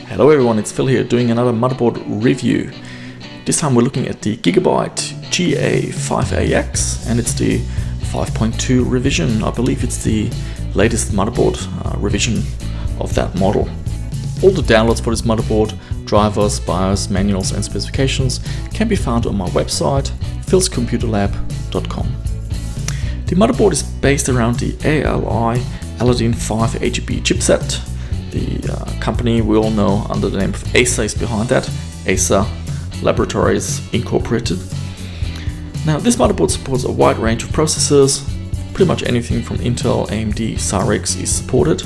Hello everyone, it's Phil here doing another motherboard review. This time we're looking at the Gigabyte GA-5AX and it's the 5.2 revision. I believe it's the latest motherboard revision of that model. All the downloads for this motherboard, drivers, BIOS, manuals and specifications can be found on my website philscomputerlab.com. The motherboard is based around the ALI Aladdin 5 AGB chipset. The company we all know under the name of Acer is behind that, Acer Laboratories Incorporated. Now this motherboard supports a wide range of processors, pretty much anything from Intel, AMD, Cyrix is supported,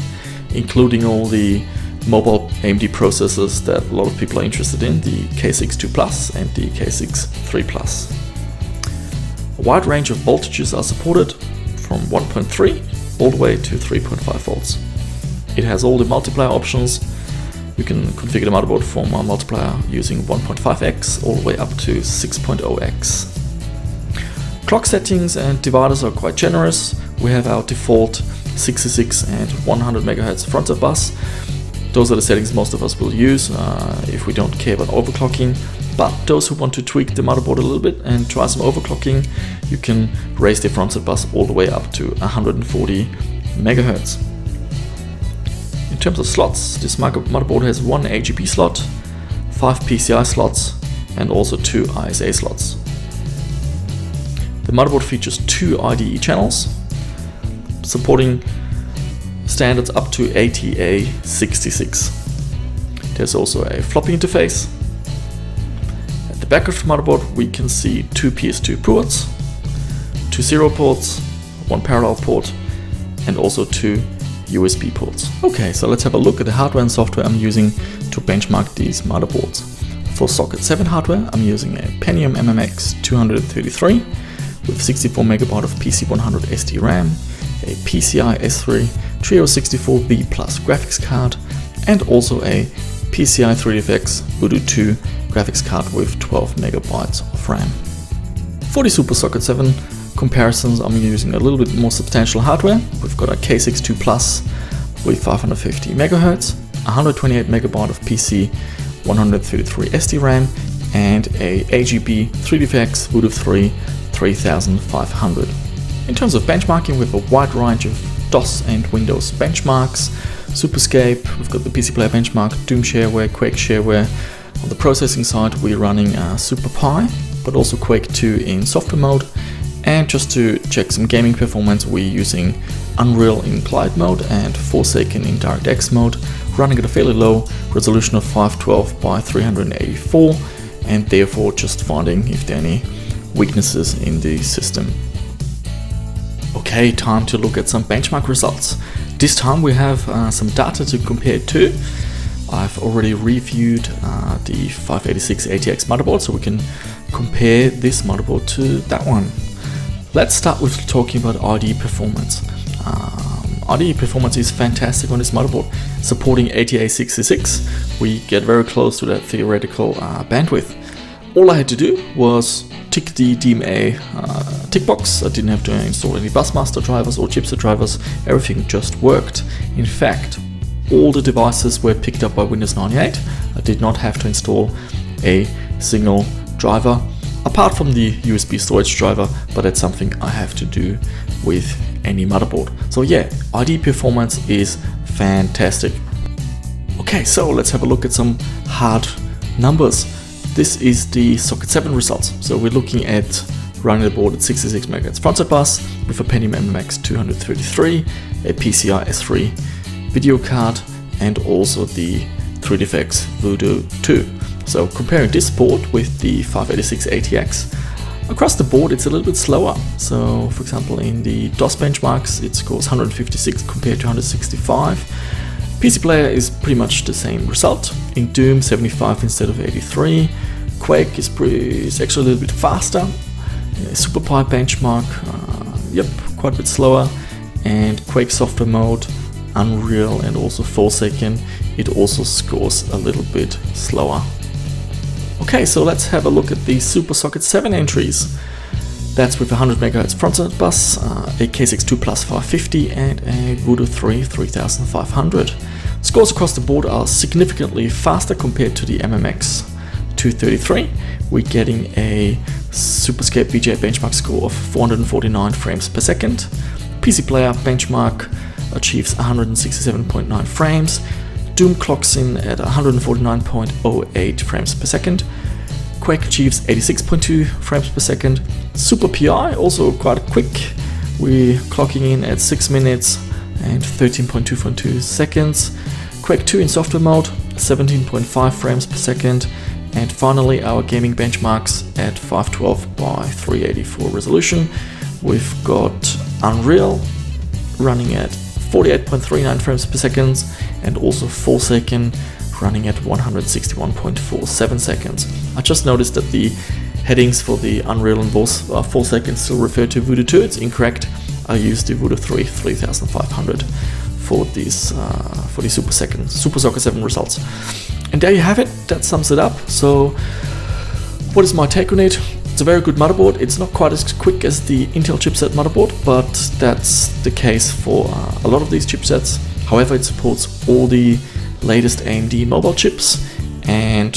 including all the mobile AMD processors that a lot of people are interested in, the K6 2+ and the K6 3+. A wide range of voltages are supported from 1.3 all the way to 3.5 volts. It has all the multiplier options. You can configure the motherboard from a multiplier using 1.5x all the way up to 6.0x. Clock settings and dividers are quite generous. We have our default 66 and 100 MHz front-end bus. Those are the settings most of us will use if we don't care about overclocking. But those who want to tweak the motherboard a little bit and try some overclocking, you can raise the front-end bus all the way up to 140 MHz. In terms of slots, this motherboard has one AGB slot, 5 PCI slots and also 2 ISA slots. The motherboard features 2 IDE channels, supporting standards up to ATA66. There's also a floppy interface. At the back of the motherboard we can see 2 PS2 ports, 2 serial ports, 1 parallel port and also 2 USB ports. Okay, so let's have a look at the hardware and software I'm using to benchmark these motherboards. For socket 7 hardware, I'm using a Pentium MMX 233 with 64 MB of PC100 SD RAM, a PCI S3 Trio 64B Plus graphics card, and also a PCI 3DFX Voodoo 2 graphics card with 12 MB of RAM. For the Super Socket 7 comparisons, I'm using a little bit more substantial hardware. We've got a K6 2+ with 550 MHz, 128 MB of PC133 SD RAM, and a AGB 3DFX Voodoo 3 3500. In terms of benchmarking, we have a wide range of DOS and Windows benchmarks. Superscape, we've got the PC Player benchmark, Doom shareware, Quake shareware. On the processing side, we're running SuperPi, but also Quake 2 in software mode. And just to check some gaming performance, we're using Unreal in Glide mode and Forsaken in DirectX mode, running at a fairly low resolution of 512 by 384, and therefore just finding if there are any weaknesses in the system. Okay, time to look at some benchmark results. This time we have some data to compare to. I've already reviewed the 586 ATX motherboard, so we can compare this motherboard to that one. Let's start with talking about IDE performance. IDE performance is fantastic on this motherboard. Supporting ATA66, we get very close to that theoretical bandwidth. All I had to do was tick the DMA tick box. I didn't have to install any Busmaster drivers or chipset drivers. Everything just worked. In fact, all the devices were picked up by Windows 98. I did not have to install a single driver, apart from the USB storage driver, but that's something I have to do with any motherboard. So yeah, IDE performance is fantastic. Okay, so let's have a look at some hard numbers. This is the Socket 7 results. So we're looking at running the board at 66 MHz front-end bus with a Pentium MMX 233, a PCI S3 video card, and also the 3DFX Voodoo 2. So comparing this board with the 586 ATX, across the board it's a little bit slower. So for example, in the DOS benchmarks it scores 156 compared to 165. PC Player is pretty much the same result. In Doom, 75 instead of 83. Quake is actually a little bit faster. SuperPi benchmark, yep, quite a bit slower. And Quake software mode, Unreal and also Forsaken, it also scores a little bit slower. Okay, so let's have a look at the Super Socket 7 entries. That's with 100 MHz front-end bus, a K6 2+ 550 and a Voodoo 3 3500. Scores across the board are significantly faster compared to the MMX 233. We're getting a Superscape VGA benchmark score of 449 frames per second. PC Player benchmark achieves 167.9 frames. Doom clocks in at 149.08 frames per second. Quake achieves 86.2 frames per second. Super PI also quite quick. We're clocking in at 6 minutes and 13.2 seconds. Quake 2 in software mode, 17.5 frames per second. And finally, our gaming benchmarks at 512 by 384 resolution. We've got Unreal running at 48.39 frames per second, and also Forsaken running at 161.47 seconds. I just noticed that the headings for the Unreal and Forsaken still refer to Voodoo 2. It's incorrect. I used the Voodoo 3 3500 for these Super Soccer 7 results. And there you have it. That sums it up. So what is my take on it? It's a very good motherboard. It's not quite as quick as the Intel chipset motherboard, but that's the case for a lot of these chipsets. However, it supports all the latest AMD mobile chips, and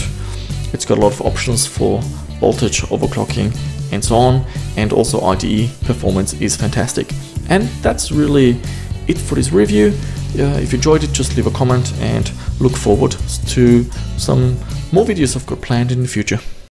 it's got a lot of options for voltage overclocking and so on, and also IDE performance is fantastic. And that's really it for this review. If you enjoyed it, just leave a comment and look forward to some more videos I've got planned in the future.